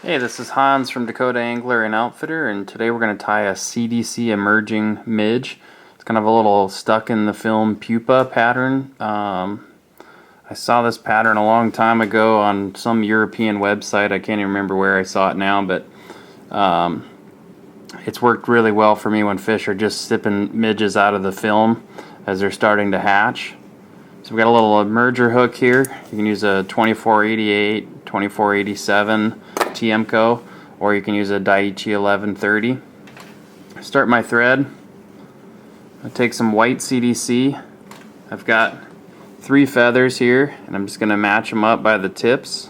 Hey, this is Hans from Dakota Angler and Outfitter, and today we're going to tie a CDC emerging midge. It's kind of a little stuck in the film pupa pattern. I saw this pattern a long time ago on some European website. I can't even remember where I saw it now, but it's worked really well for me when fish are just sipping midges out of the film as they're starting to hatch. So we've got a little emerger hook here. You can use a 2488, 2487 TMCO, or you can use a Daiichi 1130. Start my thread. I take some white CDC. I've got 3 feathers here, and I'm just going to match them up by the tips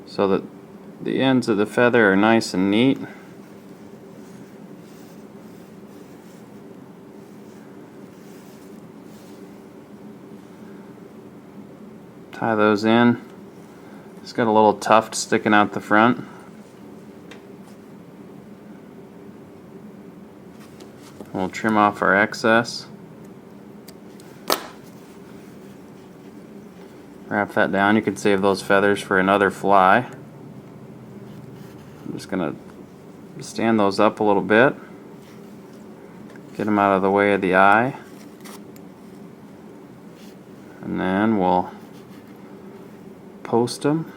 so that the ends of the feather are nice and neat. Tie those in. It's got a little tuft sticking out the front. We'll trim off our excess. Wrap that down. You can save those feathers for another fly. I'm just going to stand those up a little bit. Get them out of the way of the eye. And then we'll post them.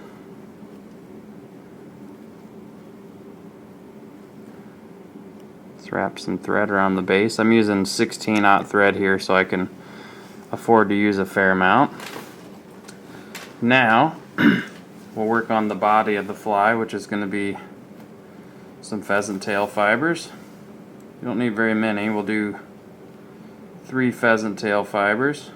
Let's wrap some thread around the base. I'm using 16/0 thread here so I can afford to use a fair amount. Now we'll work on the body of the fly, which is going to be some pheasant tail fibers. You don't need very many. We'll do 3 pheasant tail fibers.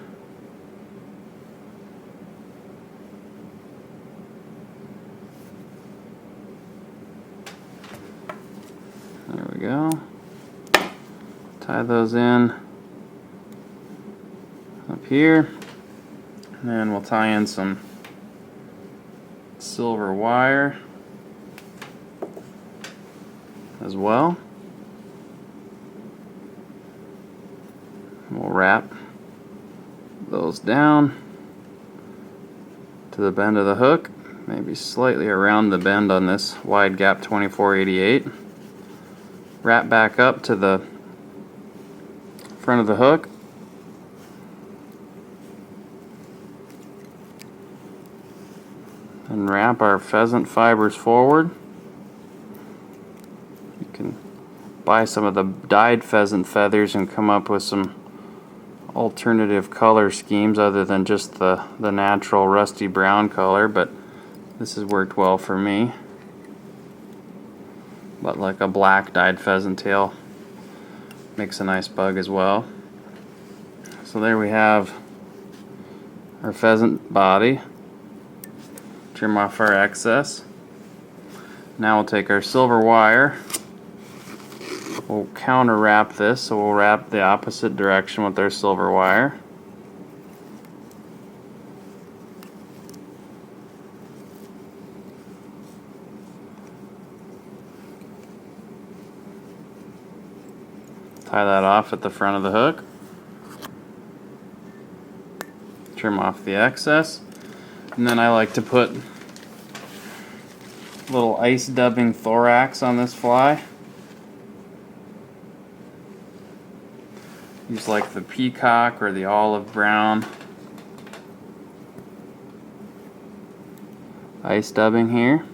There we go. Tie those in up here. And then we'll tie in some silver wire as well. We'll wrap those down to the bend of the hook, maybe slightly around the bend on this wide gap 2488. Wrap back up to the front of the hook. And wrap our pheasant fibers forward. You can buy some of the dyed pheasant feathers and come up with some alternative color schemes other than just the natural rusty brown color, but this has worked well for me. But like a black dyed pheasant tail makes a nice bug as well. So there we have our pheasant body. Trim off our excess. Now we'll take our silver wire. We'll counter wrap this, so we'll wrap the opposite direction with our silver wire. Tie that off at the front of the hook. Trim off the excess. And then I like to put a little ice dubbing thorax on this fly. Use like the peacock or the olive brown ice dubbing here.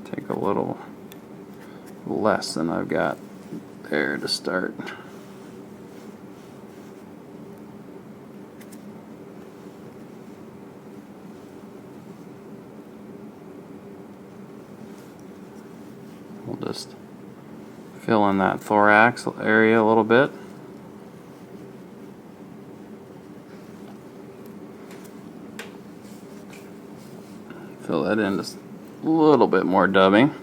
Take a little less than I've got there to start. We'll just fill in that thorax area a little bit. Fill that in just a little bit more dubbing.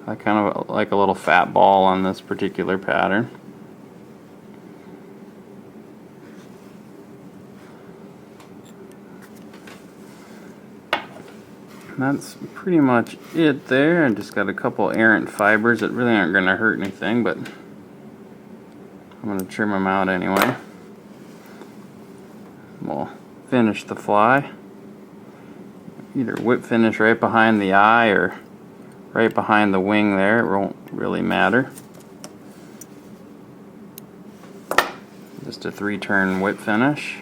I kind of like a little fat ball on this particular pattern. that's pretty much it there. I just got a couple errant fibers that really aren't going to hurt anything, but I'm going to trim them out anyway. We'll finish the fly. Either whip finish right behind the eye or right behind the wing there. It won't really matter. Just a 3-turn whip finish.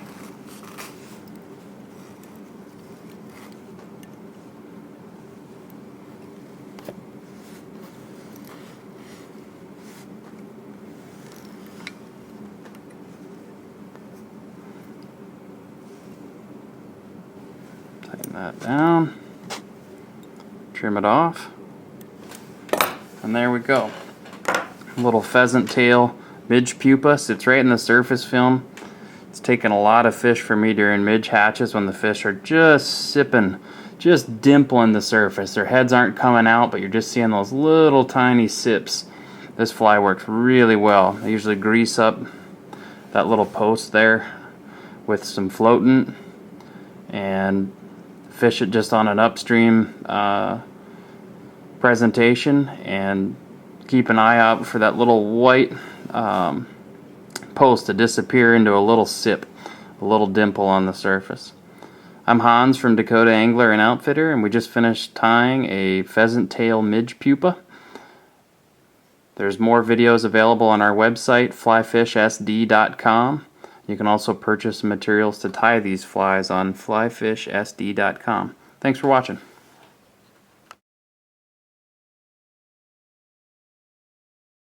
Tighten that down. Trim it off. And there we go. A little pheasant tail midge pupa sits right in the surface film. It's taken a lot of fish for me during midge hatches when the fish are just sipping, just dimpling the surface. Their heads aren't coming out, but you're just seeing those little tiny sips. This fly works really well. I usually grease up that little post there with some floatant and fish it just on an upstream presentation, and keep an eye out for that little white post to disappear into a little sip, a little dimple on the surface. I'm Hans from Dakota Angler and Outfitter, and we just finished tying a pheasant tail midge pupa. There's more videos available on our website, flyfishsd.com. You can also purchase materials to tie these flies on flyfishsd.com. Thanks for watching.